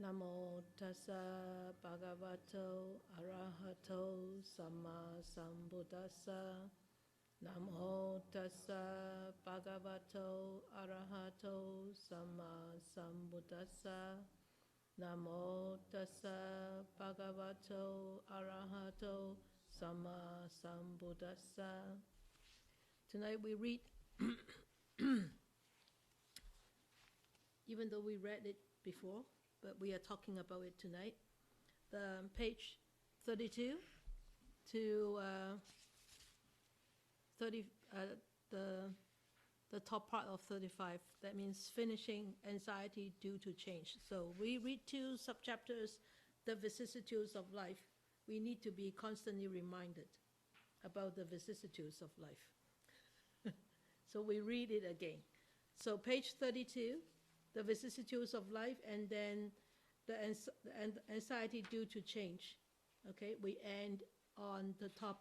Namo tassa bhagavato arahato samma sambuddhassa. Namo tassa bhagavato arahato samma sambuddhassa. Namo tassa bhagavato arahato samma sambuddhassa. Tonight we read, even though we read it before, but we are talking about it tonight. The page 32 to 30, the top part of 35. That means finishing anxiety due to change. So we read two subchapters, the vicissitudes of life. We need to be constantly reminded about the vicissitudes of life. So we read it again. So page 32. The vicissitudes of life, and then the anxiety due to change. Okay, we end on the top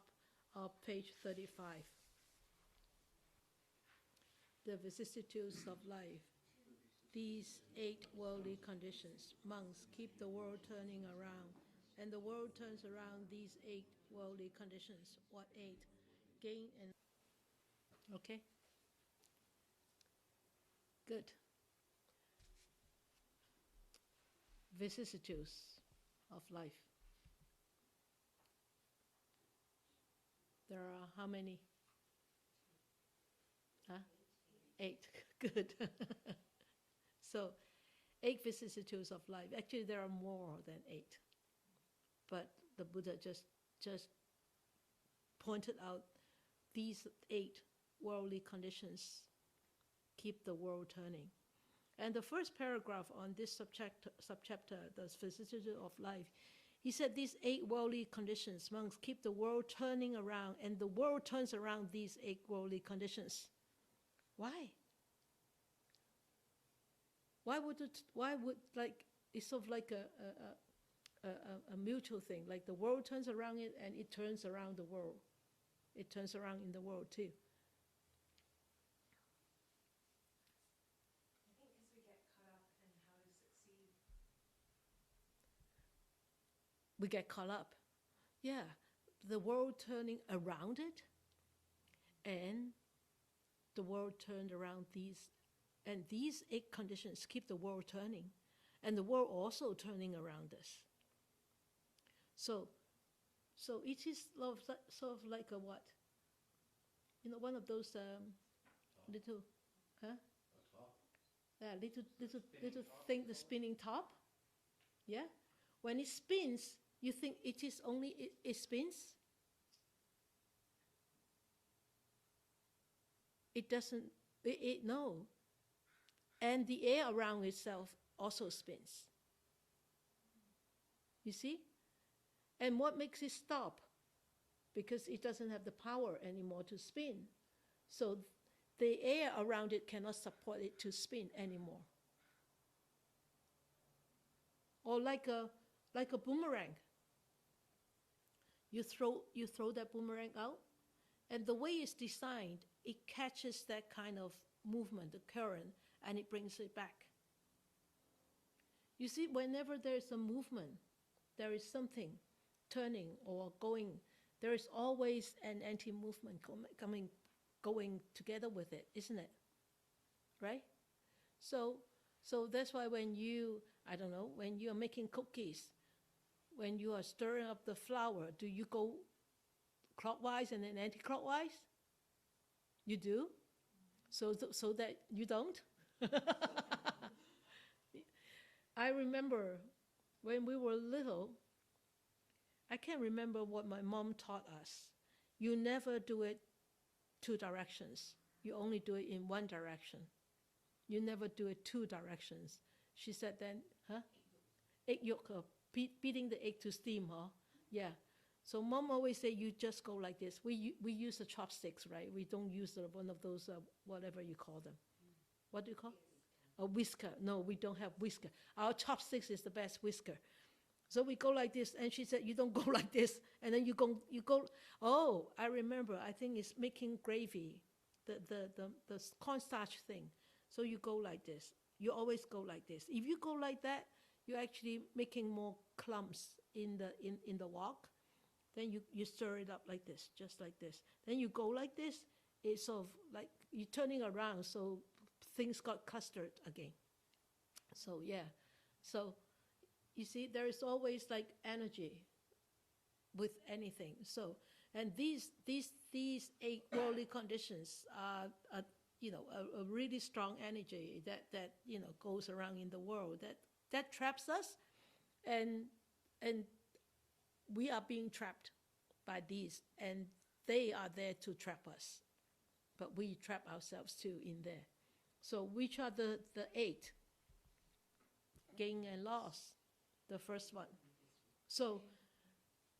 of page 35. The vicissitudes of life. These 8 worldly conditions. Monks keep the world turning around, and the world turns around these 8 worldly conditions. What 8? Gain and... Okay? Good. Vicissitudes of life. There are how many? 8. Good. So, 8 vicissitudes of life. Actually, there are more than 8. But the Buddha just pointed out these 8 worldly conditions keep the world turning. And the first paragraph on this subchapter, the vicissitudes of life, he said these 8 worldly conditions, monks keep the world turning around, and the world turns around these 8 worldly conditions. Why? Why would like, it's sort of like a mutual thing, like the world turns around it and it turns around the world. It turns around in the world too. We get caught up. Yeah, the world turning around it, and the world turned around these, and these 8 conditions keep the world turning, and the world also turning around us. So it is sort of like a what? You know, one of those little, huh? A top. Yeah, little thing, the spinning top. Yeah, when it spins. You think it is only it spins? It doesn't, no. And the air around itself also spins. You see? And what makes it stop? Because it doesn't have the power anymore to spin. So the air around it cannot support it to spin anymore. Or like a boomerang. You throw that boomerang out, and the way it's designed, it catches that kind of movement, the current, and it brings it back. You see, whenever there's a movement, there is something turning or going, there is always an anti-movement going together with it, isn't it? Right? So that's why when you are making cookies, when you are stirring up the flour, do you go clockwise and then anti-clockwise? You do? So that you don't? I remember when we were little, I can't remember what my mom taught us. You never do it 2 directions. You only do it in 1 direction. You never do it 2 directions. She said then, egg yolk, beating the egg to steam, huh? Yeah. So Mom always say you just go like this. We use the chopsticks, right? We don't use one of those whatever you call them. What do you call? A whisker. No, we don't have whisker. Our chopsticks is the best whisker. So we go like this, and she said you don't go like this, and then you go. Oh, I remember. I think it's making gravy, the cornstarch thing. So you go like this. You always go like this. If you go like that, you're actually making more clumps in the walk. Then you stir it up like this, just like this. Then you go like this. It's sort of like you're turning around, so things got clustered again. So yeah, so you see, there is always like energy with anything. So, and these 8 worldly conditions are a really strong energy that goes around in the world that traps us, and we are being trapped by these, and they are there to trap us, but we trap ourselves too in there. So which are the 8? Gain and loss, the first one. So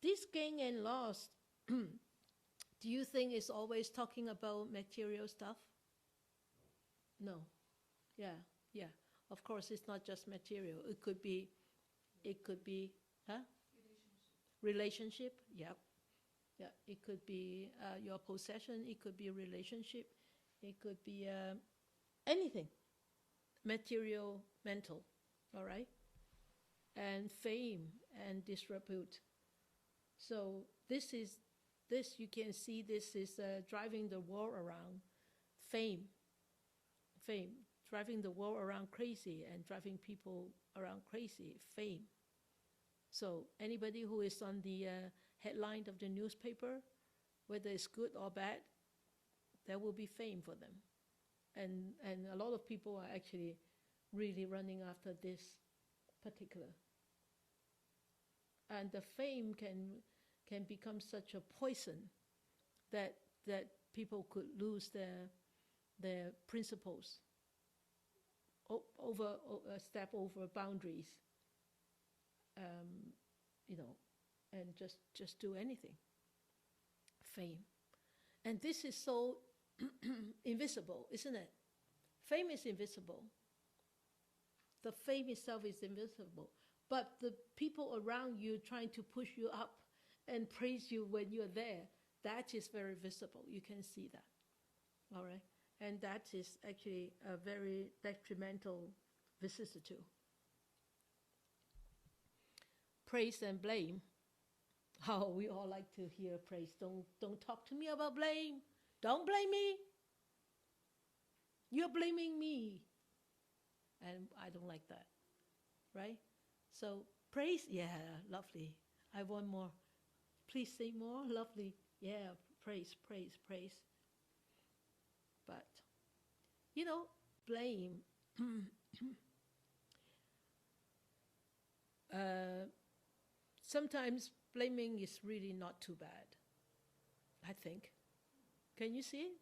this gain and loss, do you think is always talking about material stuff? No. Yeah. Of course, it's not just material. It could be, huh? Relationship. Yep. Yeah. It could be your possession. It could be a relationship. It could be anything. Material, mental. All right. And fame and disrepute. So this you can see this is driving the world around. Fame, driving the world around crazy and driving people around crazy. Fame. So anybody who is on the headline of the newspaper, whether it's good or bad, there will be fame for them. And a lot of people are actually really running after this particular. And the fame can become such a poison that people could lose their principles, step over boundaries, and just do anything. Fame. And this is so invisible, isn't it? Fame is invisible. The fame itself is invisible. But the people around you trying to push you up and praise you when you're there, that is very visible. You can see that. All right? And that is actually a very detrimental vicissitude. Praise and blame. Oh, we all like to hear praise. Don't talk to me about blame. Don't blame me. You're blaming me. And I don't like that. Right? So praise, yeah, lovely. I want more. Please say more, lovely. Yeah, praise. But, blame. Sometimes blaming is really not too bad, I think. Can you see it?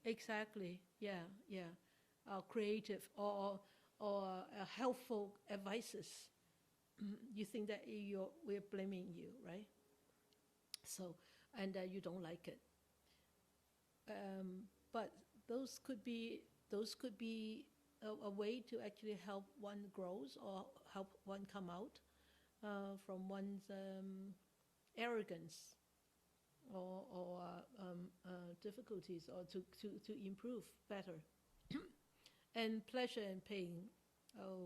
Exactly, yeah. Creative or helpful advices. You think that we're blaming you, right? So, and you don't like it. But those could be a way to actually help one grows or help one come out from one's arrogance or difficulties, or to improve better. And pleasure and pain,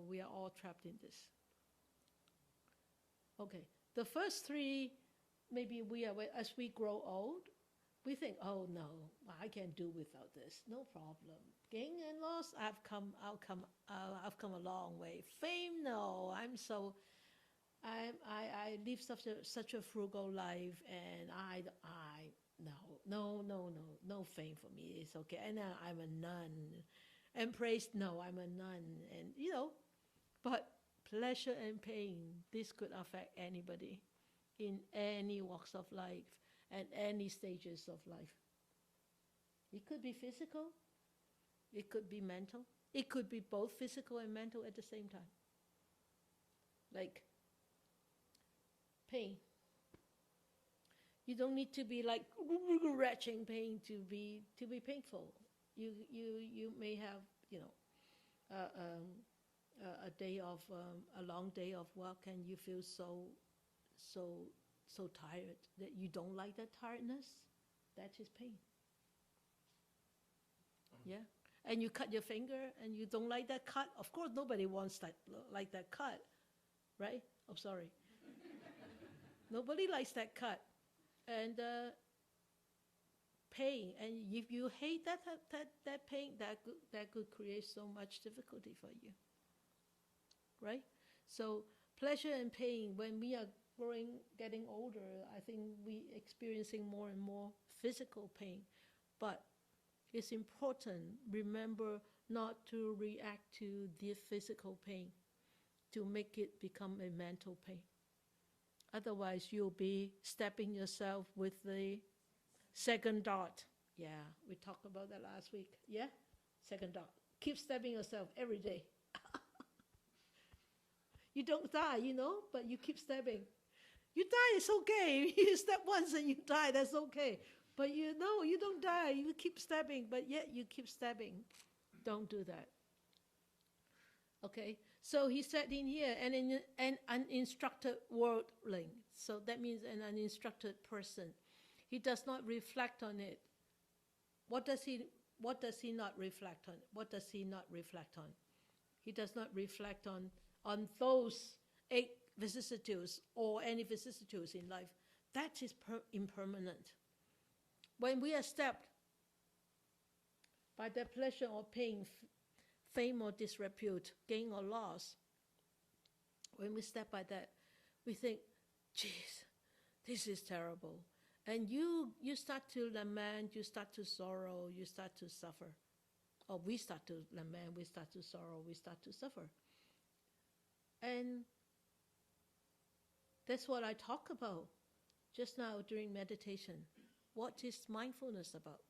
we are all trapped in this. Okay, the first 3, maybe as we grow old, we think, oh no, I can do without this, no problem. Gain and loss, I've come a long way. Fame, no, I live such a frugal life, and no fame for me. It's okay, and I'm a nun. And praise, no, I'm a nun, and but pleasure and pain, this could affect anybody in any walks of life and any stages of life. It could be physical, it could be mental, it could be both physical and mental at the same time. Like pain. You don't need to be like retching pain to be painful. You may have a day of a long day of work, and you feel so tired that you don't like that tiredness. That is pain. Yeah, and you cut your finger and you don't like that cut. Of course, nobody wants that like that cut, right? I'm sorry. Nobody likes that cut. And pain, and if you hate that pain, that could create so much difficulty for you, right? So pleasure and pain, when we are getting older, I think we experiencing more and more physical pain, but it's important, remember not to react to the physical pain, to make it become a mental pain. Otherwise, you'll be stabbing yourself with the second dot. Yeah, we talked about that last week. Yeah? Second dot. Keep stabbing yourself every day. You don't die, but you keep stabbing. You die, it's okay. You stab once and you die, that's okay. But you don't die. You keep stabbing, but yet you keep stabbing. Don't do that. Okay? So he said in here, an uninstructed worldling. So that means an uninstructed person. He does not reflect on it. What does he not reflect on? What does he not reflect on? He does not reflect on those 8 vicissitudes or any vicissitudes in life. That is impermanent. When we are stabbed by the pleasure or pain, fame or disrepute, gain or loss, when we step by that, we think, geez, this is terrible. And you start to lament, you start to sorrow, you start to suffer. Or we start to lament, we start to sorrow, we start to suffer. And that's what I talk about just now during meditation. What is mindfulness about?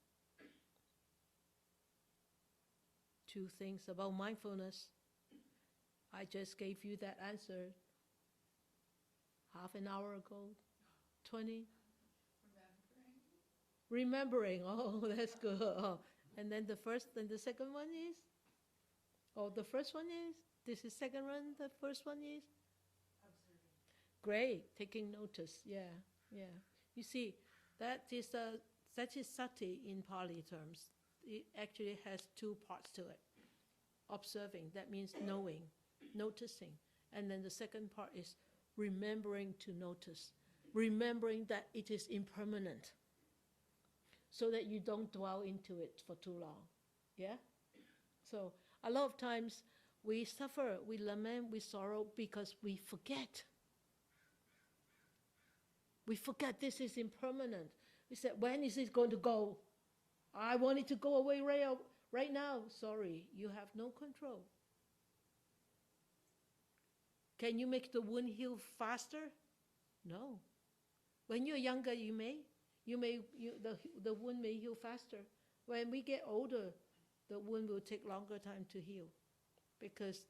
2 things about mindfulness. I just gave you that answer half an hour ago, 20. Remembering. Oh, that's good. Oh. And then the second one is? Oh, the first one is? This is second one, the first one is? Observing. Great, taking notice, yeah. You see, that is sati in Pali terms. It actually has 2 parts to it. Observing, that means knowing, noticing. And then the second part is remembering to notice. Remembering that it is impermanent, so that you don't dwell into it for too long. Yeah? So a lot of times we suffer, we lament, we sorrow because we forget. We forget this is impermanent. We said, when is it going to go? I want it to go away right now. Sorry, you have no control. Can you make the wound heal faster? No. When you're younger, the wound may heal faster. When we get older, the wound will take longer time to heal, because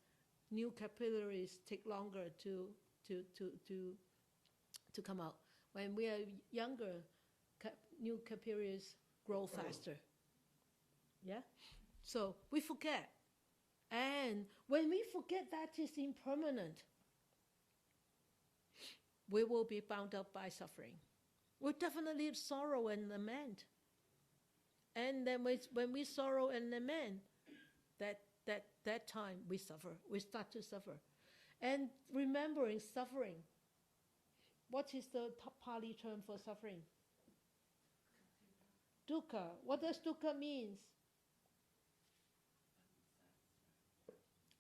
new capillaries take longer to come out. When we are younger, new capillaries grow faster. Yeah? So we forget. And when we forget that is impermanent, we will be bound up by suffering. We'll definitely sorrow and lament. And then when we sorrow and lament, that time we suffer. We start to suffer. And remembering suffering. What is the Pali term for suffering? Dukkha. What does dukkha mean?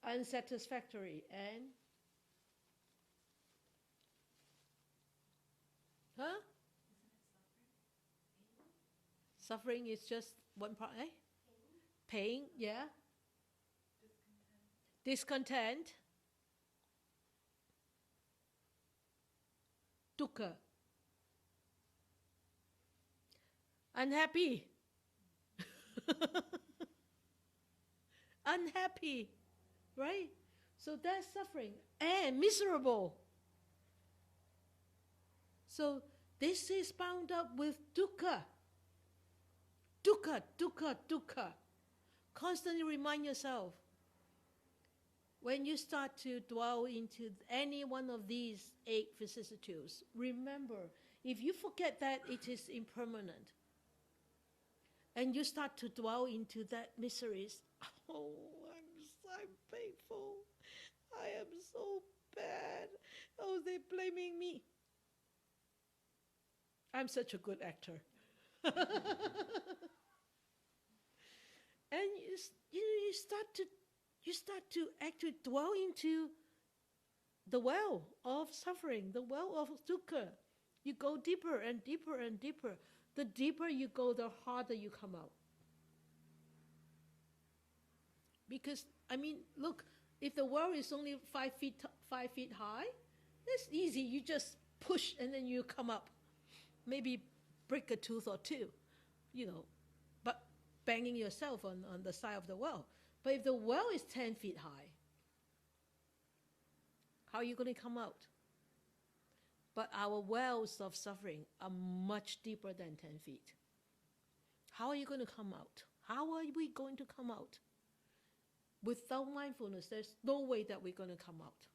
Unsatisfactory. And? Huh? Suffering is just one part, eh? Pain, yeah. Discontent. Dukkha. Unhappy. Unhappy, right? So that's suffering. And miserable. So this is bound up with dukkha. Dukkha, dukkha, dukkha. Constantly remind yourself. When you start to dwell into any one of these 8 vicissitudes, remember, if you forget that it is impermanent, and you start to dwell into that miseries. Oh, I'm painful. I am so bad. Oh, they're blaming me. I'm such a good actor. And you start to actually dwell into the well of suffering, the well of dukkha. You go deeper and deeper and deeper. The deeper you go, the harder you come out. Because, I mean, look, if the well is only 5 feet high, that's easy. You just push and then you come up. Maybe break a tooth or two, but banging yourself on the side of the well. But if the well is 10 feet high, how are you going to come out? But our wells of suffering are much deeper than 10 feet. How are you going to come out? How are we going to come out? Without mindfulness, there's no way that we're going to come out.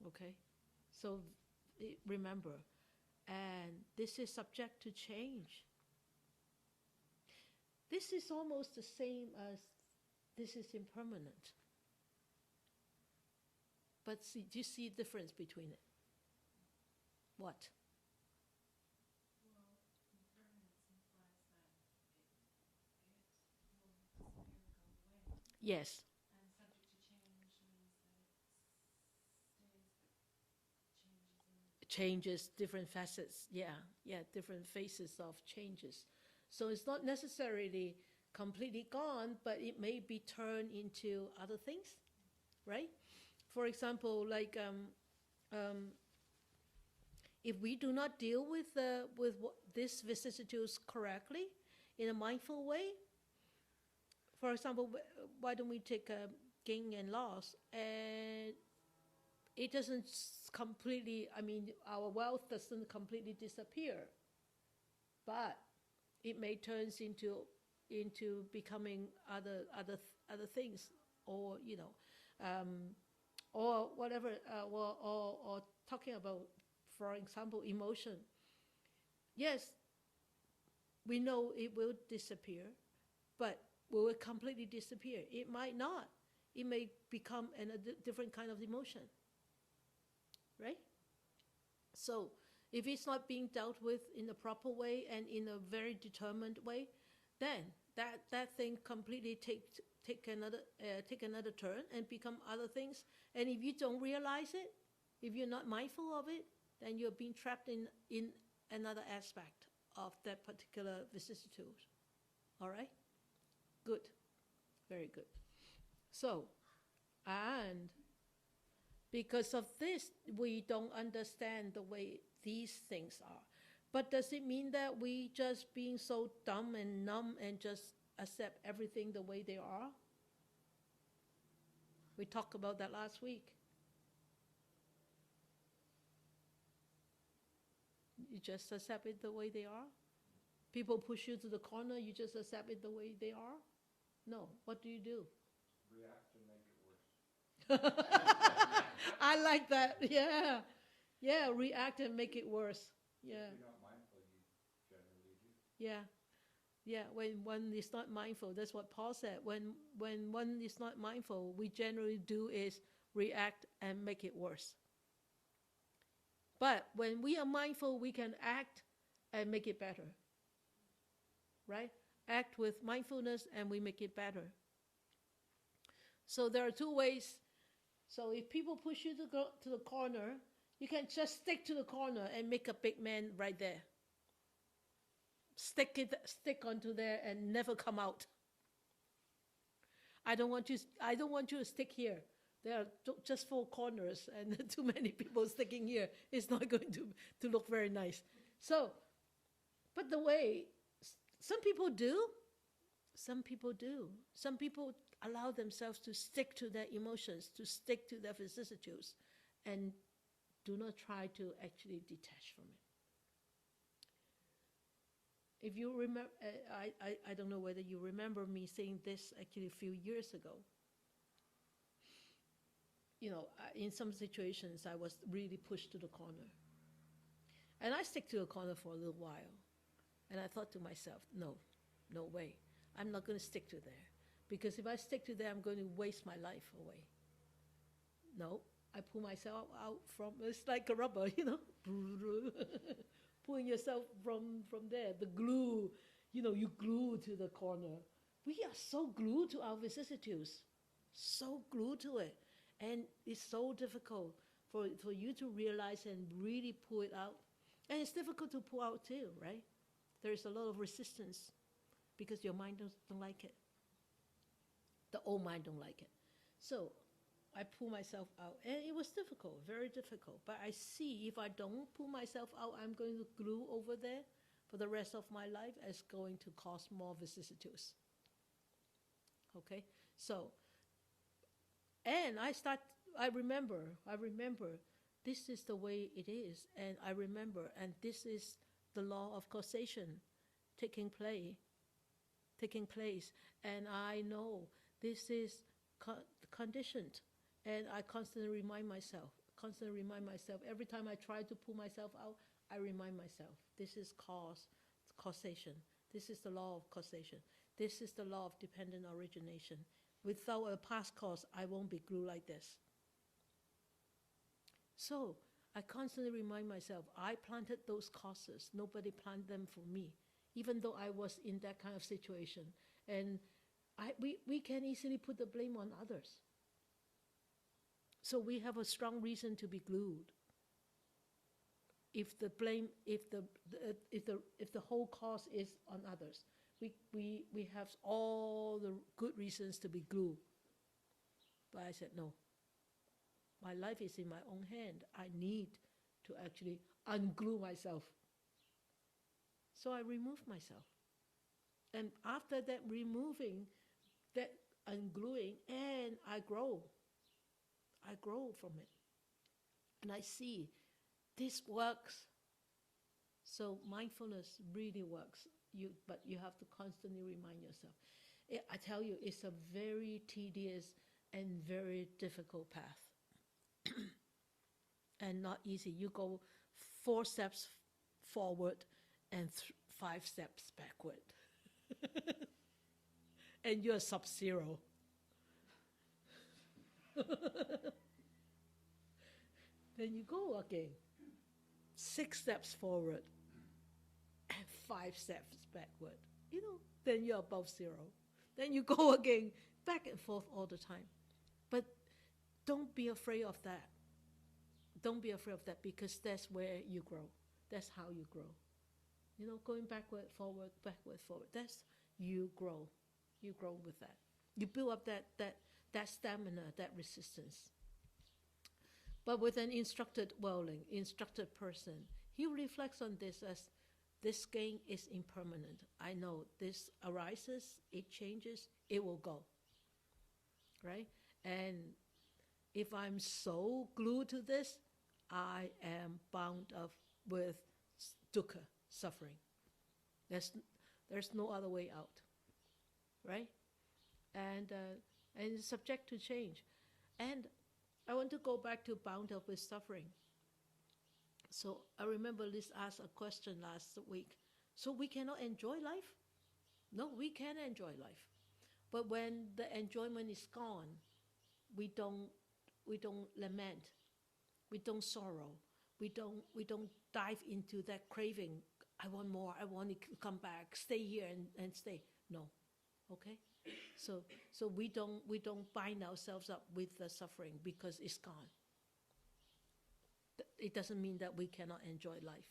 Okay? So remember, and this is subject to change. This is almost the same as this is impermanent. But do you see the difference between it? What? Well, impermanence implies that it will disappear, go away. Yes. And subject to change means that it Changes, different facets. Yeah, different phases of changes. So it's not necessarily completely gone, but it may be turned into other things, right? For example, like if we do not deal with these vicissitudes correctly, in a mindful way, for example, why don't we take gain and loss, and it doesn't completely, I mean, our wealth doesn't completely disappear, but it may turn into becoming other things, or or whatever, or talking about, for example, emotion. Yes, we know it will disappear, but will it completely disappear? It might not. It may become a different kind of emotion, right? So if it's not being dealt with in the proper way and in a very determined way, then that thing completely take another turn and become other things. And if you don't realize it, if you're not mindful of it, then you're being trapped in another aspect of that particular vicissitude. All right? Good. Very good. So, and because of this, we don't understand the way these things are. But does it mean that we just being so dumb and numb and just accept everything the way they are? We talked about that last week. You just accept it the way they are? People push you to the corner, you just accept it the way they are? No. What do? React and make it worse. I like that. Yeah. Yeah, react and make it worse. Yeah. If you're not mindful, you generally do. Yeah. Yeah, when one is not mindful, that's what Paul said. When one is not mindful, we generally do is react and make it worse. But when we are mindful, we can act and make it better. Right? Act with mindfulness and we make it better. So there are two ways. So if people push you to go to the corner, you can just stick to the corner and make a big man right there. Stick onto there and never come out. I don't want you to stick here. There are just 4 corners and too many people sticking here. It's not going to look very nice. So, but the way, some people do. Some people do. Some people allow themselves to stick to their emotions, to stick to their vicissitudes, and do not try to actually detach from it. If you remember, I don't know whether you remember me saying this actually a few years ago. In some situations, I was really pushed to the corner. And I stick to the corner for a little while. And I thought to myself, no, No way. I'm not going to stick to there. Because if I stick to there, I'm going to waste my life away. No, I pull myself out from, it's like a rubber, pulling yourself from there. The glue, you glue to the corner. We are so glued to our vicissitudes, so glued to it. And it's so difficult for you to realize and really pull it out. And it's difficult to pull out too, right? There's a lot of resistance because your mind don't like it. The old mind don't like it. So I pull myself out, and it was difficult, very difficult. But I see if I don't pull myself out, I'm going to glue over there for the rest of my life. It's going to cause more vicissitudes. Okay, so, and I remember, this is the way it is, and I remember, and this is the law of causation taking place, and I know this is conditioned, and I constantly remind myself, every time I try to pull myself out, I remind myself, this is causation, this is the law of causation, this is the law of dependent origination. Without a past cause, I won't be glued like this. So I constantly remind myself, I planted those causes. Nobody planted them for me, even though I was in that kind of situation. And we can easily put the blame on others. So we have a strong reason to be glued. If the whole cause is on others, we have all the good reasons to be glued. But I said, no. My life is in my own hand. I need to actually unglue myself. So I removed myself. And after that removing, that ungluing, and I grow. I grow from it. And I see this works. So mindfulness really works. But you have to constantly remind yourself. I tell you, it's a very tedious and very difficult path. And not easy. You go 4 steps forward and 5 steps backward. And you're sub-zero. Then you go again. 6 steps forward and 5 steps backward. Then you're above zero. Then you go again, back and forth all the time. But don't be afraid of that. Don't be afraid of that, because that's where you grow. That's how you grow. Going backward, forward, that's you grow. You grow with that. You build up that stamina, that resistance. But with an instructed worldling, instructed person, he reflects on this as this gain is impermanent. I know this arises, it changes, it will go. Right? And if I'm so glued to this, I am bound up with dukkha, suffering. There's no other way out, right? And it's subject to change. And I want to go back to bound up with suffering. So I remember Liz asked a question last week. So we cannot enjoy life? No, we can enjoy life. But when the enjoyment is gone, we don't lament. We don't sorrow. We don't dive into that craving. I want more. I want to come back. Stay here and stay. No, okay. So we don't bind ourselves up with the suffering because it's gone. It doesn't mean that we cannot enjoy life.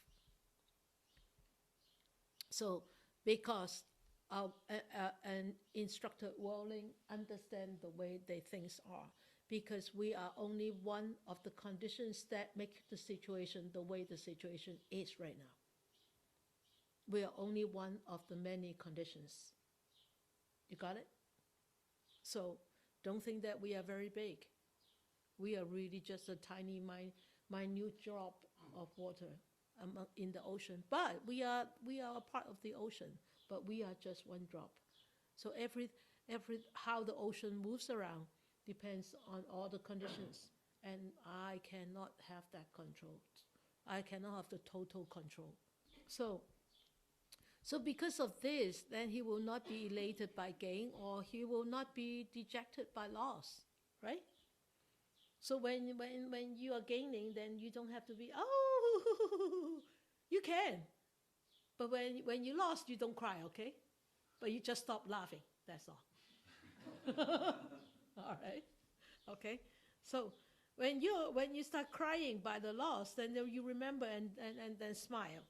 So because an instructed worldling understand the way things are. Because we are only one of the conditions that make the situation the way the situation is right now. We are only one of the many conditions. You got it? So don't think that we are very big. We are really just a tiny, minute drop of water in the ocean. But we are a part of the ocean, but we are just one drop. So every how the ocean moves around depends on all the conditions, and I cannot have that control. I cannot have the total control. So So because of this, then he will not be elated by gain, or he will not be dejected by loss, right? So when you are gaining, then you don't have to be, oh, you can. But when you lost, you don't cry, okay? But you just stop laughing, that's all. All right, okay? So when you start crying by the loss, then you remember and then smile.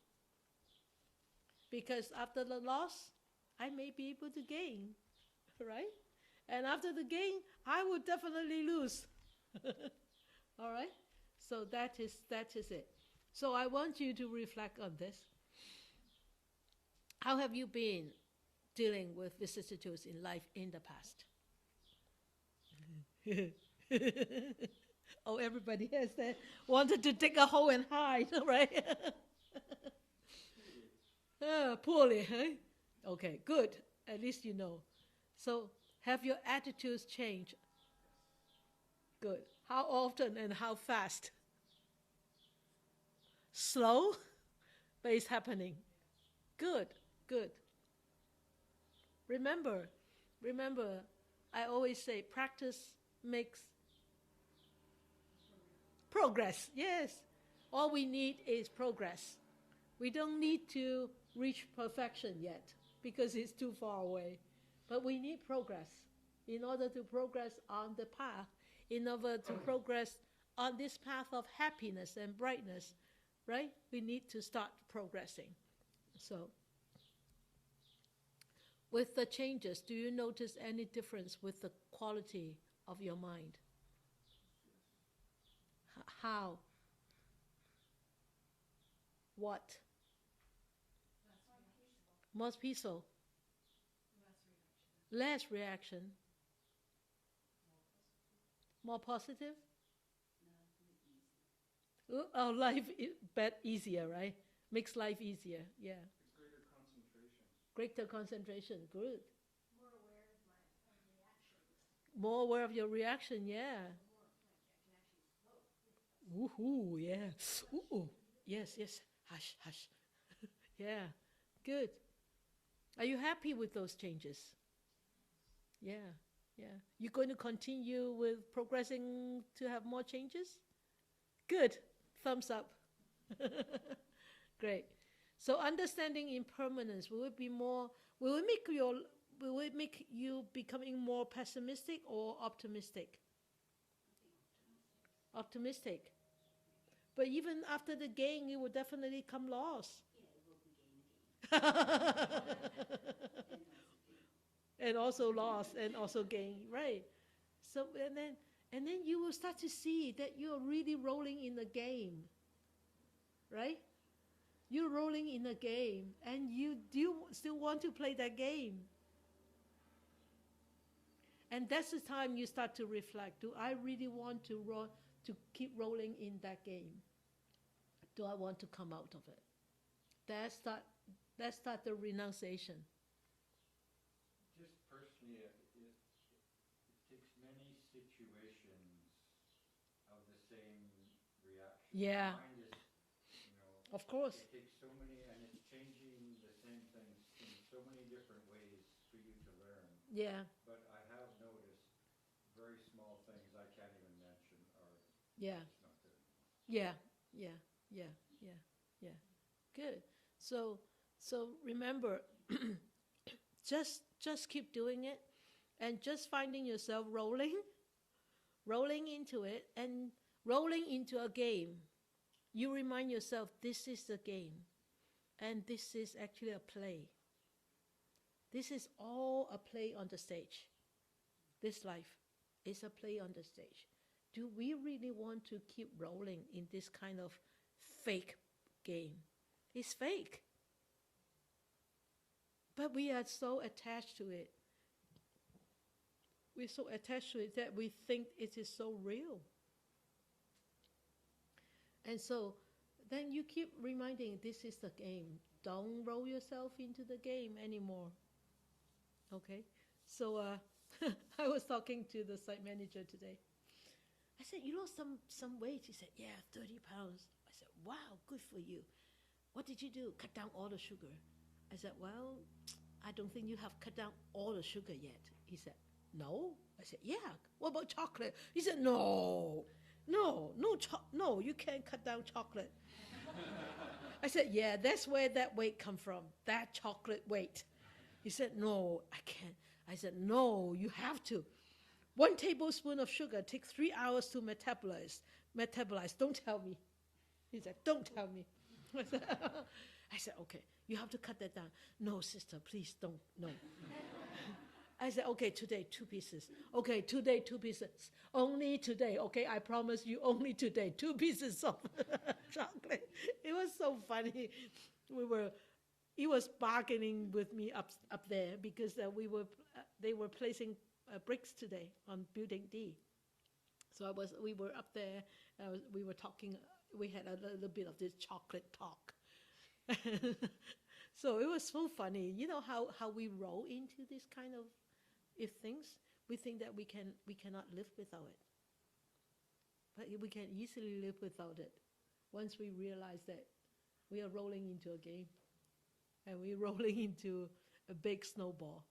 Because after the loss, I may be able to gain, right? And after the gain, I will definitely lose. All right? So that is it. So I want you to reflect on this. How have you been dealing with vicissitudes in life in the past? Oh, everybody has that. Wanted to dig a hole and hide, right? Poorly, huh? Okay, good. At least you know. So, have your attitudes changed? Good. How often and how fast? Slow, but it's happening. Good, good. Remember, I always say practice makes progress. Yes. All we need is progress. We don't need to reach perfection yet because it's too far away. But we need progress in order to progress on the path, in order to progress on this path of happiness and brightness, right? We need to start progressing. So, with the changes, do you notice any difference with the quality of your mind? How? What? More peaceful. Less reaction. More positive? Oh, life is easier, right? Makes life easier, yeah. Greater concentration. Greater concentration, good. More aware of your reaction, yeah. Woohoo, yeah. Ooh, yes, yes. Hush, hush. Yeah, good. Are you happy with those changes? Yeah, yeah. You going to continue with progressing to have more changes? Good. Thumbs up. Great. So understanding impermanence, will it make you becoming more pessimistic or optimistic? Optimistic. But even after the gain, it will definitely come loss. And also loss and also gain, right? So and then you will start to see that you are really rolling in the game, right? You're rolling in a game, and you do still want to play that game. And that's the time you start to reflect. Do I really want to keep rolling in that game? Do I want to come out of it? That's start the renunciation. Just personally, it takes many situations of the same reaction. Yeah. Mind is, Of course. it takes so many, and it's changing the same things in so many different ways for you to learn. Yeah. But I have noticed very small things I can't even mention are Yeah. just not good. Yeah. Good. So remember, just keep doing it, and just finding yourself rolling into it, and rolling into a game. You remind yourself, this is the game, and this is actually a play. This is all a play on the stage. This life is a play on the stage. Do we really want to keep rolling in this kind of fake game? It's fake. But we are so attached to it. We're so attached to it that we think it is so real. And so then you keep reminding, this is the game. Don't roll yourself into the game anymore. Okay? So I was talking to the site manager today. I said, you lost some weight. He said, yeah, 30 pounds. I said, wow, good for you. What did you do? Cut down all the sugar. I said, well, I don't think you have cut down all the sugar yet. He said, no. I said, yeah. What about chocolate? He said, no, no, you can't cut down chocolate. I said, yeah, that's where that weight come from, that chocolate weight. He said, no, I can't. I said, no, you have to. 1 tablespoon of sugar takes 3 hours to metabolize. Don't tell me. He said, don't tell me. I said, okay, you have to cut that down. No, sister, please don't, no. I said, okay, today, 2 pieces. Okay, today, 2 pieces. Only today, okay? I promise you, only today, 2 pieces of chocolate. It was so funny. He was bargaining with me up there because they were placing bricks today on Building D. So we were up there. We were talking. We had a little bit of this chocolate talk. So it was so funny. You know how we roll into this kind of things. We think that we cannot live without it, but we can easily live without it once we realize that we are rolling into a game, and we're rolling into a big snowball,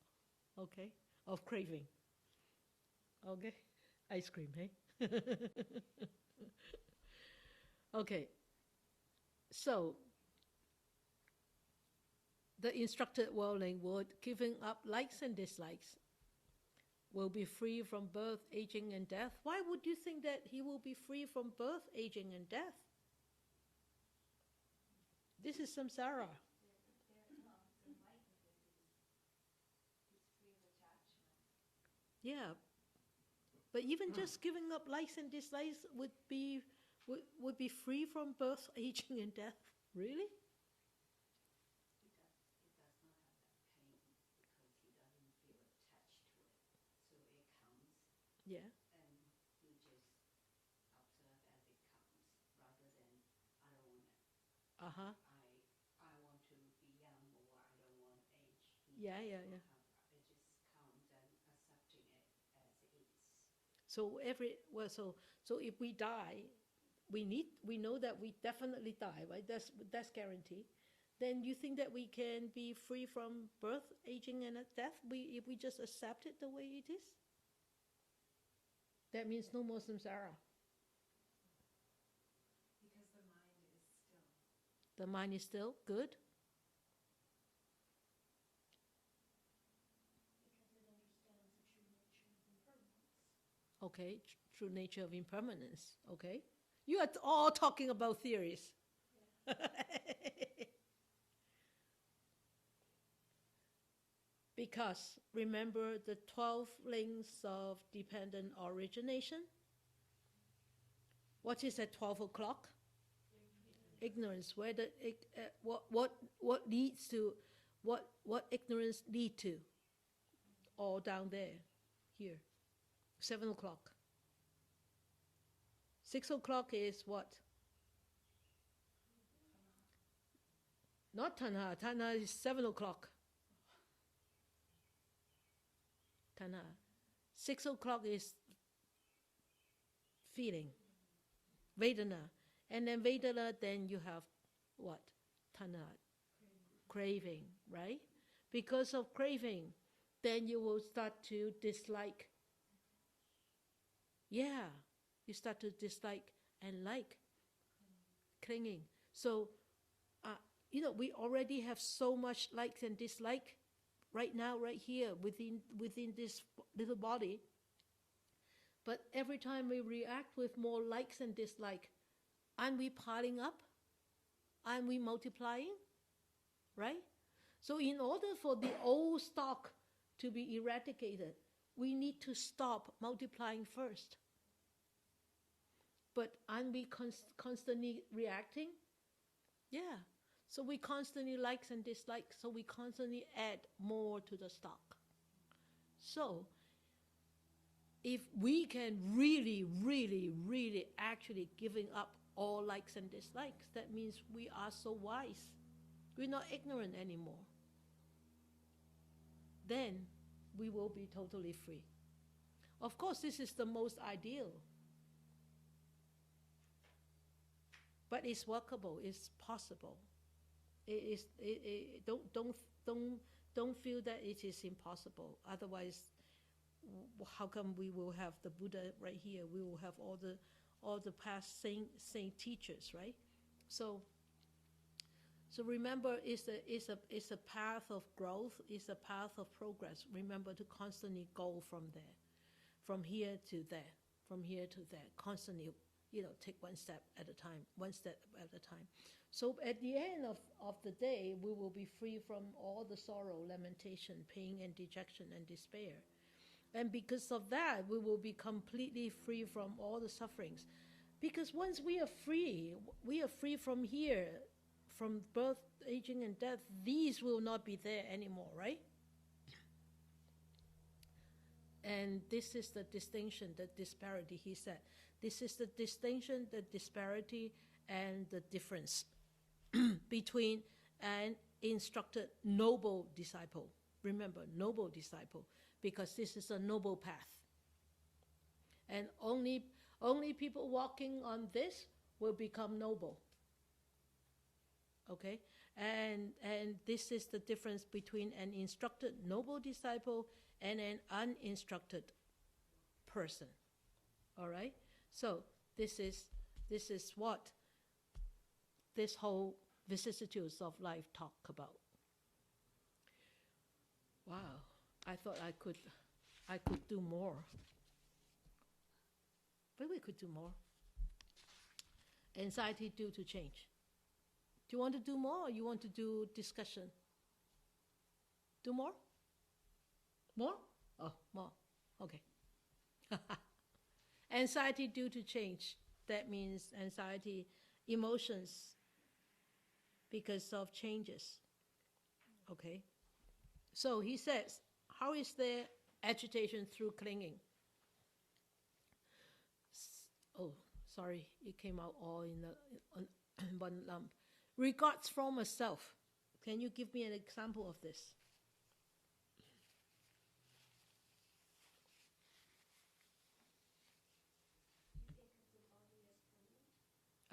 okay, of craving. Okay, ice cream, hey. Okay, so the instructed worldling would, giving up likes and dislikes, will be free from birth, aging, and death. Why would you think that he will be free from birth, aging, and death? This is samsara. Yeah, but even just giving up likes and dislikes would be free from birth, aging, and death. Really? Yeah. And you just observe as it comes, rather than I don't want it. Uh-huh. I want to be young, or I don't want age. Yeah. It just comes and accepting it as it is. So so if we die, we know that we definitely die, right? That's guaranteed. Then you think that we can be free from birth, aging, and death? If we just accept it the way it is? That means no more samsara. Because the mind is still. The mind is still good. Because it understands the true nature of impermanence. Okay, true nature of impermanence. Okay, you are all talking about theories. Yeah. Because remember the 12 links of dependent origination? What is at 12 o'clock? Ignorance. Where what leads to what ignorance lead to? All down there, here. 7 o'clock. 6 o'clock is what? Not tanha. Tanha is 7 o'clock. Tanha. 6 o'clock is feeling. Vedana. And then Vedana, then you have what? Tanha. Craving, right? Because of craving, then you will start to dislike. Yeah, you start to dislike and like. Clinging. So, we already have so much likes and dislike right now, right here, within this little body. But every time we react with more likes and dislike, aren't we piling up? Aren't we multiplying? Right? So in order for the old stock to be eradicated, we need to stop multiplying first. But aren't we constantly reacting? Yeah. So we constantly likes and dislikes, so we constantly add more to the stock. So if we can really, really, really actually giving up all likes and dislikes, that means we are so wise. We're not ignorant anymore. Then we will be totally free. Of course, this is the most ideal. But it's workable, it's possible. Don't feel that it is impossible. Otherwise, how come we will have the Buddha right here? We will have all the past saint teachers, right? So remember, it's a path of growth. It's a path of progress. Remember to constantly go from there, from here to there, from here to there. Constantly, take one step at a time, one step at a time. So at the end of the day, we will be free from all the sorrow, lamentation, pain, and dejection and despair. And because of that, we will be completely free from all the sufferings. Because once we are free from here, from birth, aging, and death. These will not be there anymore, right? And this is the distinction, the disparity, he said. This is the distinction, the disparity, and the difference between an instructed noble disciple. Remember, noble disciple, because this is a noble path. And only people walking on this will become noble. Okay? And this is the difference between an instructed noble disciple and an uninstructed person. All right? So this is what this whole vicissitudes of life talk about. Wow, I thought I could do more. But we could do more. Anxiety due to change. Do you want to do more, or you want to do discussion? Do more? More? Oh, more. Okay. Anxiety due to change. That means anxiety, emotions because of changes. Okay? So he says, how is there agitation through clinging? Oh, sorry, it came out all in one lump. Regards from a self. Can you give me an example of this? You think of the body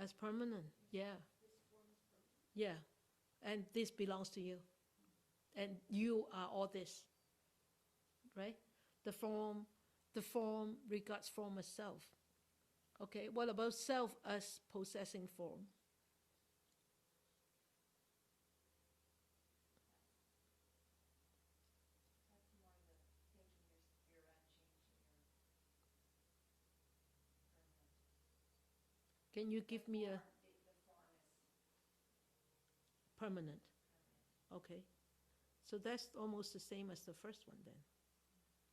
as permanent? As permanent, yeah. This form is permanent. Yeah, and this belongs to you. And you are all this, right? The form regards form as self. Okay, what about self as possessing form? That's more the thinking you're unchanging, you're permanent. Can you give me a The form is permanent? permanent. Okay, so that's almost the same as the first one then,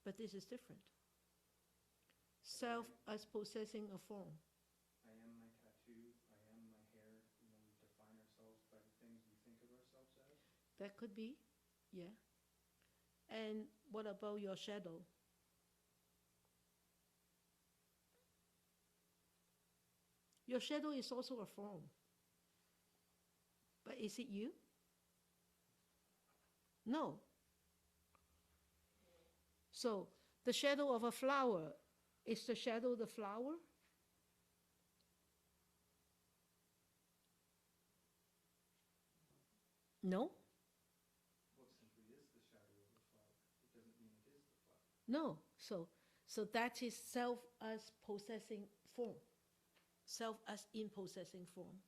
but this is different. Self as possessing a form. I am my tattoo, I am my hair, we define ourselves by the things we think of ourselves as. That could be, yeah. And what about your shadow? Your shadow is also a form. But is it you? No. So the shadow of a flower, is the shadow the flower? No? Well, it simply is the shadow of the flower. It doesn't mean it is the flower. No. So that is self as possessing form. Self as in possessing form.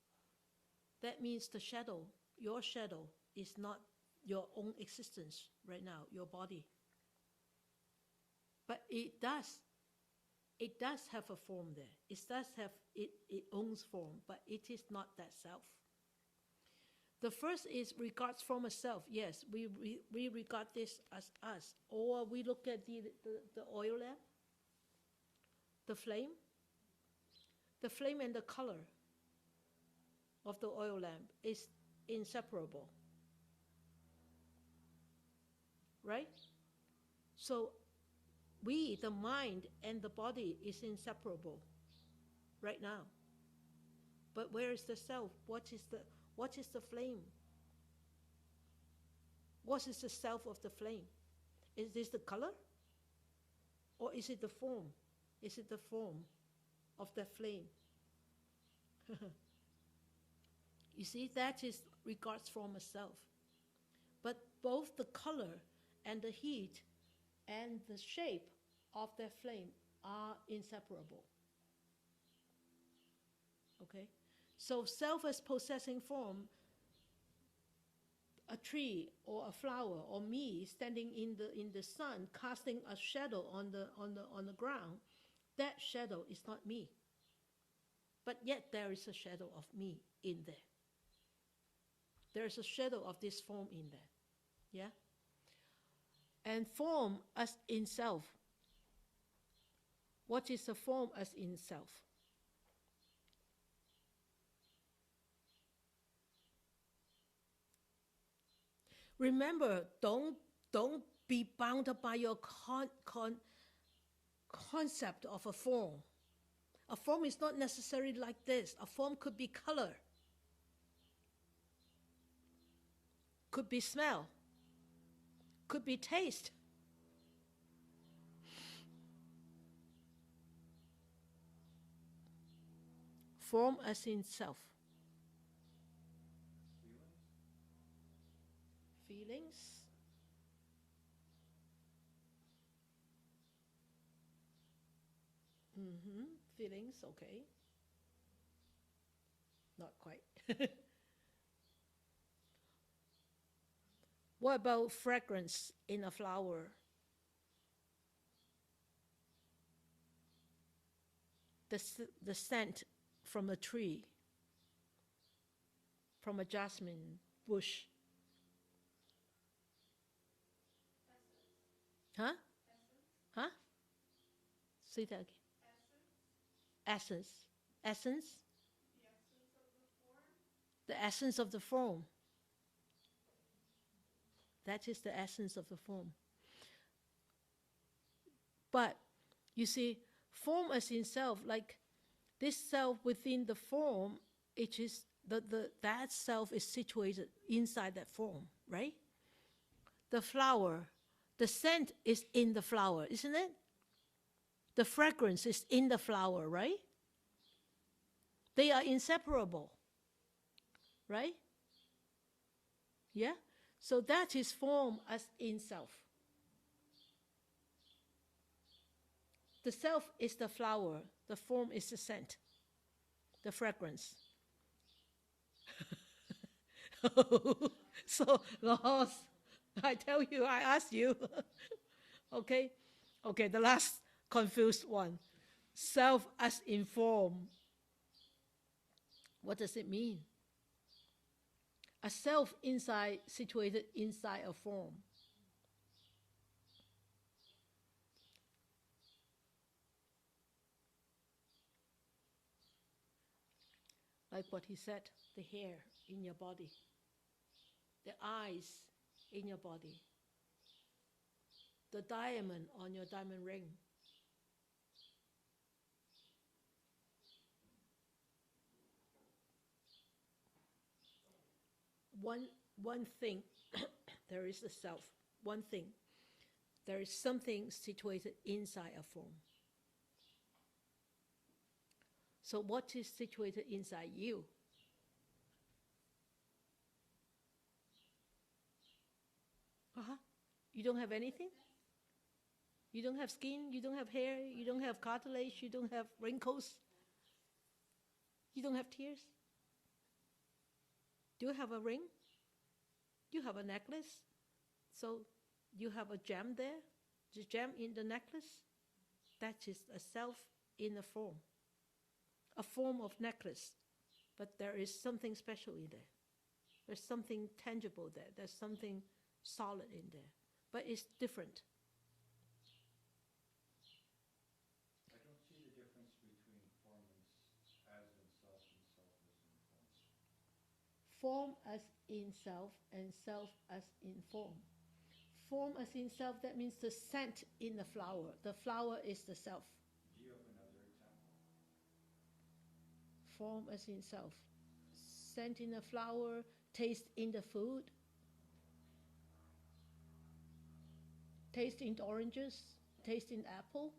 That means the shadow, your shadow, is not your own existence right now, your body. But it does have a form there. It does have, it owns form, but it is not that self. The first is regards from a self. Yes, we regard this as us. Or we look at the oil lamp, the flame and the color of the oil lamp is inseparable. Right? So we, the mind and the body, is inseparable right now. But where is the self? What is the flame? What is the self of the flame? Is this the color? Or is it the form? Is it the form of the flame? You see, that is regards form as self. But both the color and the heat and the shape of that flame are inseparable. Okay? So self as possessing form, a tree or a flower or me standing in the sun casting a shadow on the ground, that shadow is not me. But yet there is a shadow of me in there. There is a shadow of this form in there. Yeah? And form as in self. What is a form as in self? Remember, don't be bound up by your concept of a form. A form is not necessarily like this. A form could be color, could be smell, could be taste. Form as in self. Feelings. Feelings, okay. Not quite. What about fragrance in a flower? The scent from a tree, from a jasmine bush. Huh? Huh? Say that again. Essence. Essence? The essence of the form. That is the essence of the form. But, you see, form as in self, like this self within the form, it is that self is situated inside that form, right? The flower, the scent is in the flower, isn't it? The fragrance is in the flower, right? They are inseparable, right? Yeah? So that is form as in self. The self is the flower, the form is the scent, the fragrance. So, Laos, I tell you, I ask you. Okay? Okay, the last confused one. Self as in form. What does it mean? A self inside, situated inside a form. Like what he said, the hair in your body, the eyes in your body, the diamond on your diamond ring. One thing, there is a self. One thing, there is something situated inside a form. So what is situated inside you? You don't have anything? You don't have skin, you don't have hair, you don't have cartilage, you don't have wrinkles, you don't have tears. Do you have a ring? You have a necklace? So you have a gem there? The gem in the necklace? That is a self in a form. A form of necklace. But there is something special in there. There's something tangible there. There's something solid in there. But it's different. I don't see the difference between form as in self and self as in form. Form as in self and self as in form. Form as in self, that means the scent in the flower. The flower is the self. Do you have another example? Form as in self. Scent in the flower, taste in the food, taste in oranges, taste in apple.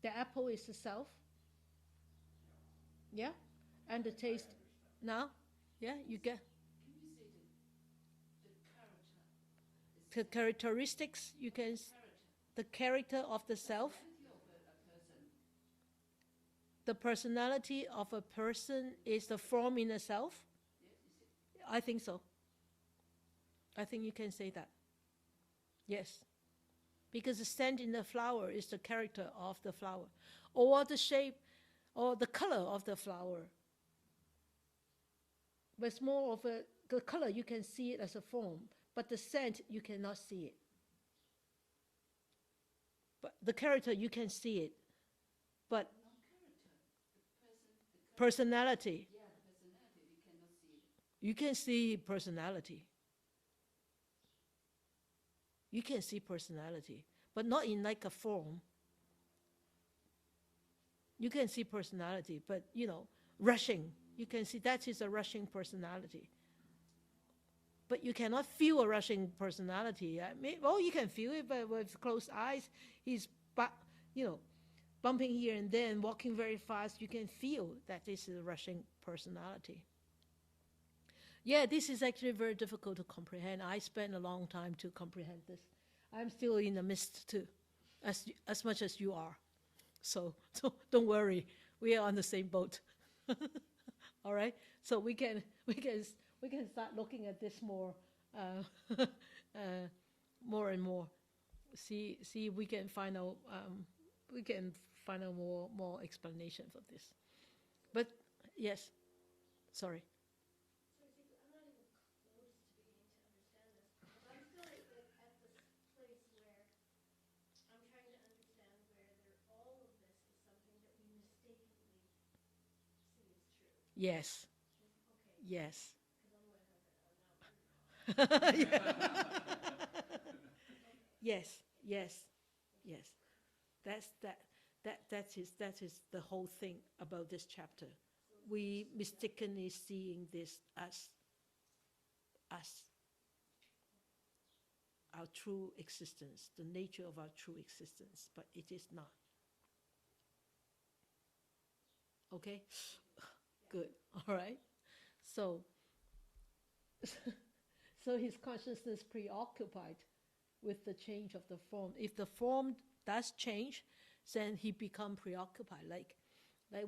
The apple is the self. Yeah? And the taste. Now? Yeah, you get Can you say the character is the characteristics. You can character, the character of the self, personality of a person. the personality of a person is the form in the self. Yes, is it? I think so. I think you can say that. Yes. Because the scent in the flower is the character of the flower, or the shape or the color of the flower. But it's more of the color, you can see it as a form, but the scent, you cannot see it. But the character, you can see it. But Not character, the person, personality, yeah, the personality, we cannot see it. you can see personality. You can see personality, but not in like a form. You can see personality, but rushing. You can see that is a rushing personality. But you cannot feel a rushing personality. You can feel it, but with closed eyes, he's, bumping here and then, walking very fast. You can feel that this is a rushing personality. Yeah, this is actually very difficult to comprehend. I spent a long time to comprehend this. I'm still in the midst too, as much as you are. So don't worry, we are on the same boat. All right. So we can start looking at this more, more and more. See if we can find out more explanation for this. But yes, sorry. So I think I'm not even close to beginning to understand this. I'm still at this place where I'm trying to understand whether all of this is something that we mistakenly see as true. Yes. Okay. Yes. Because otherwise I'm now Yes. Yes. Yes. That is the whole thing about this chapter. We mistakenly seeing this as our true existence, the nature of our true existence, but it is not. Okay? Good. All right. So his consciousness preoccupied with the change of the form. If the form does change, then he become preoccupied. Like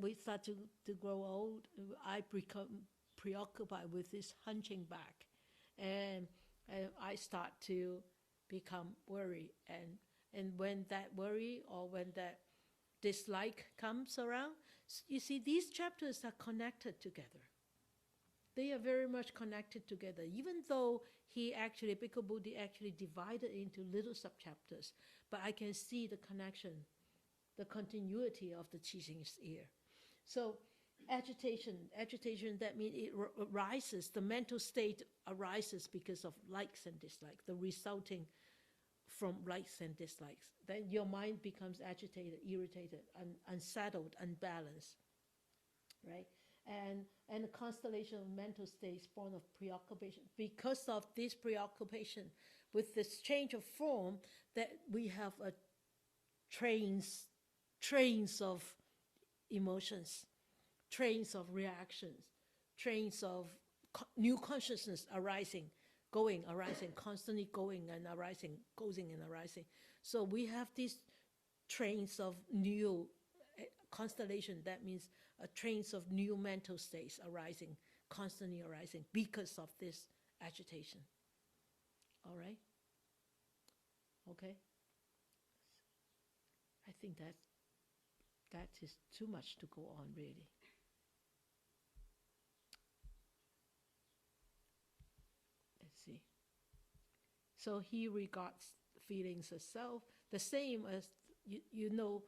we start to grow old, I become preoccupied with this hunching back, and I start to become worried. And when that worry or when that dislike comes around, you see, these chapters are connected together. They are very much connected together, even though Bhikkhu Bodhi actually divided into little subchapters, but I can see the connection, the continuity of the teachings here. So agitation, that means it arises, the mental state arises because of likes and dislikes, the resulting from likes and dislikes. Then your mind becomes agitated, irritated, unsettled, unbalanced, right? And the constellation of mental states born of preoccupation. Because of this preoccupation with this change of form, that we have a trains of emotions, trains of reactions, trains of new consciousness arising, constantly going and arising, going and arising. So we have these trains of new constellation. That means trains of new mental states arising, constantly arising because of this agitation. All right? Okay? I think that is too much to go on, really. Let's see. So he regards feelings as self, the same as you know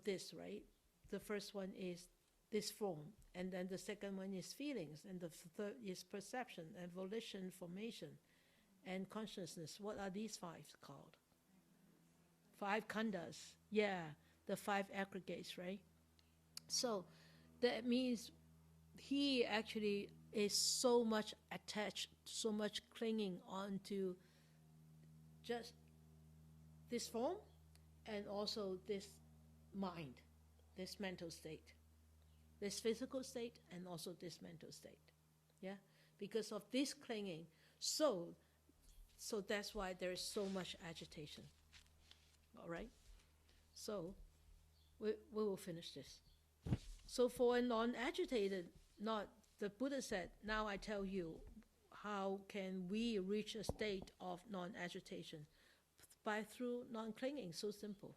this, right? The first one is this form, and then the second one is feelings, and the third is perception and volition, formation, and consciousness. What are these five called? 5 khandhas. Yeah, the 5 aggregates, right? So that means he actually is so much attached, so much clinging on to just this form and also this mind, this mental state, this physical state and also this mental state. Yeah, because of this clinging. So that's why there is so much agitation. All right? So we will finish this. So for a non-agitated, the Buddha said, now I tell you, how can we reach a state of non-agitation? Through non-clinging, so simple.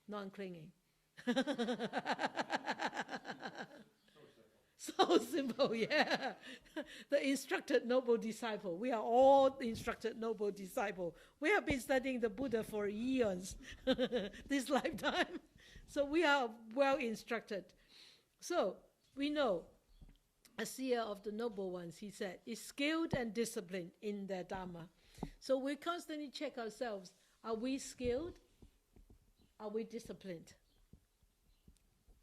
Non-clinging. So simple, yeah. The instructed noble disciple. We are all instructed noble disciple. We have been studying the Buddha for eons, this lifetime. So we are well instructed. So we know, a seer of the noble ones, he said, is skilled and disciplined in their Dharma. So we constantly check ourselves. Are we skilled? Are we disciplined?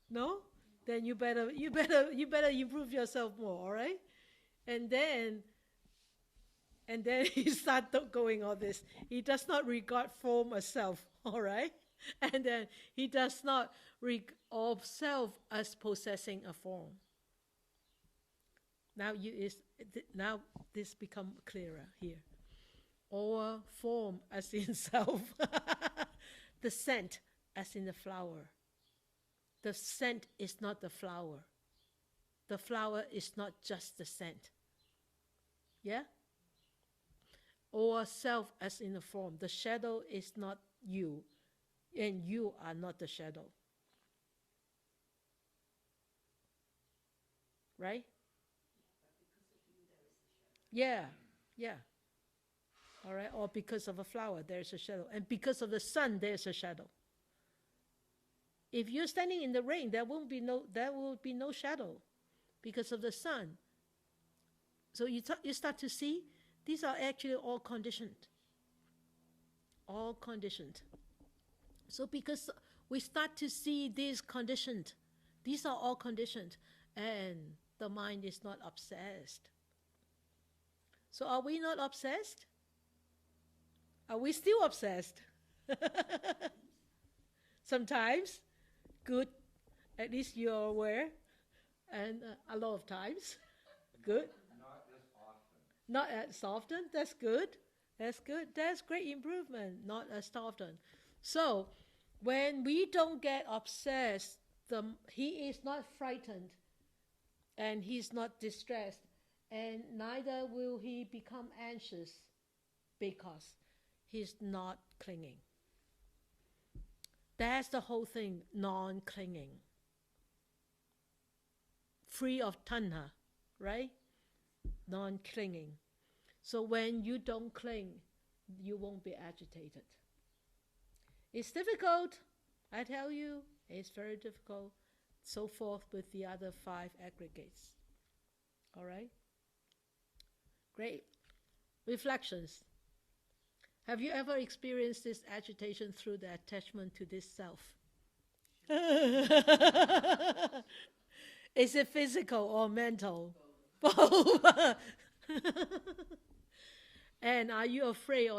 No? Then you better improve yourself more, all right? And then he start going all this. He does not regard form as self, all right? And then he does not regard self as possessing a form. Now this become clearer here. Or form as in self. The scent as in the flower. The scent is not the flower. The flower is not just the scent. Yeah? Or self as in the form. The shadow is not you, and you are not the shadow. Right? Yeah, yeah. All right, or because of a flower, there's a shadow. And because of the sun, there's a shadow. If you're standing in the rain, there will be no shadow because of the sun. So you start to see, these are actually all conditioned. All conditioned. So because we start to see these conditioned, these are all conditioned, and the mind is not obsessed. So are we not obsessed? Are we still obsessed? Sometimes, good, at least you're aware, and a lot of times, good. Not as often. Not as often, that's good. That's good, that's great improvement, not as often. So, when we don't get obsessed, he is not frightened, and he's not distressed, and neither will he become anxious, because he's not clinging. That's the whole thing, non-clinging. Free of tanha, right? Non-clinging. So when you don't cling, you won't be agitated. It's difficult, I tell you, it's very difficult. So forth with the other 5 aggregates. All right? Great. Reflections. Have you ever experienced this agitation through the attachment to this self? Is it physical or mental? Both. And are you afraid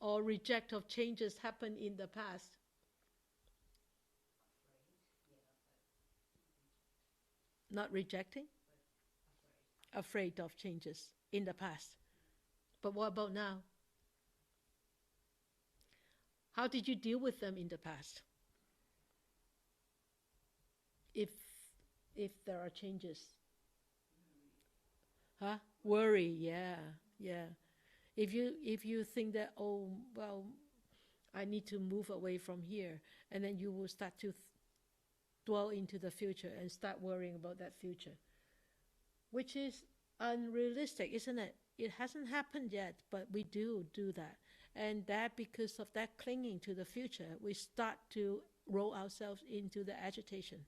or reject of changes happened in the past? Not rejecting? Afraid of changes in the past. But what about now? How did you deal with them in the past? If there are changes. Huh? Worry, yeah. If you think that, oh, well, I need to move away from here, and then you will start to dwell into the future and start worrying about that future, which is unrealistic, isn't it? It hasn't happened yet, but we do that. And that because of that clinging to the future, we start to roll ourselves into the agitation.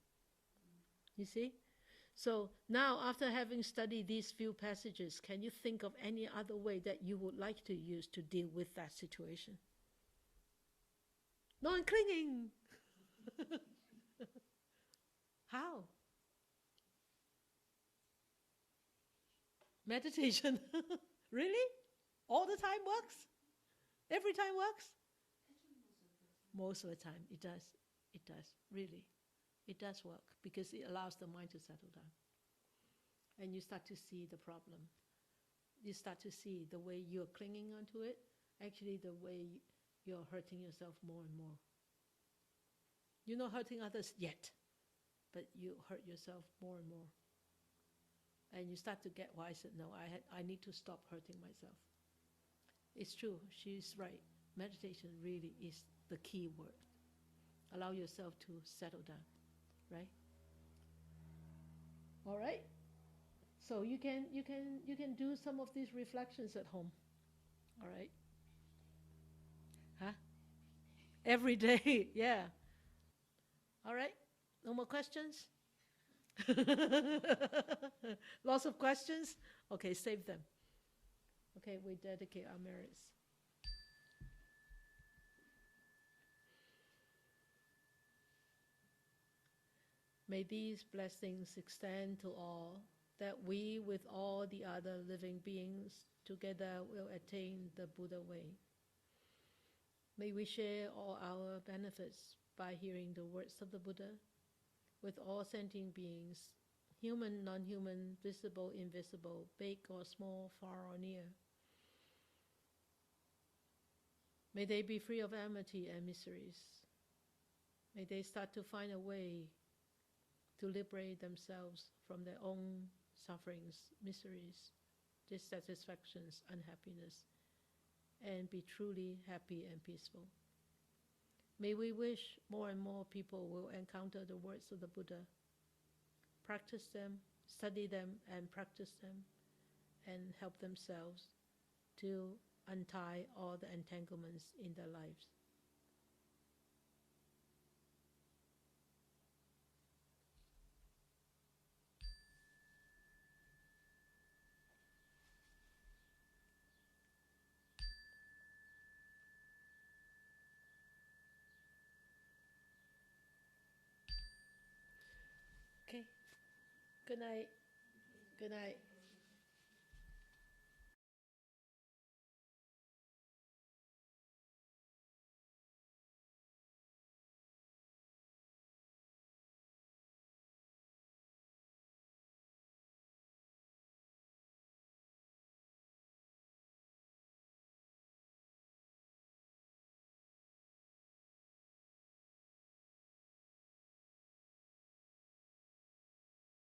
You see? So now, after having studied these few passages, can you think of any other way that you would like to use to deal with that situation? Non-clinging. How? Meditation. Really? All the time works? Every time works? Most of the time, it does. It does, really. It does work because it allows the mind to settle down. and you start to see the problem. You start to see the way you're clinging onto it, actually the way you're hurting yourself more and more. You're not hurting others yet, but you hurt yourself more and more. And you start to get wise. No, I need to stop hurting myself. It's true, she's right. Meditation really is the key word. Allow yourself to settle down, right? All right. So you can do some of these reflections at home. All right. Huh? Every day, yeah. All right. No more questions? Lots of questions? Okay, save them. Okay, we dedicate our merits. May these blessings extend to all, that we with all the other living beings together will attain the Buddha way. May we share all our benefits by hearing the words of the Buddha with all sentient beings, human, non-human, visible, invisible, big or small, far or near. May they be free of enmity and miseries. May they start to find a way to liberate themselves from their own sufferings, miseries, dissatisfactions, unhappiness, and be truly happy and peaceful. May we wish more and more people will encounter the words of the Buddha, practice them, study them, and practice them, and help themselves to untie all the entanglements in their lives. Okay. Good night. Good night.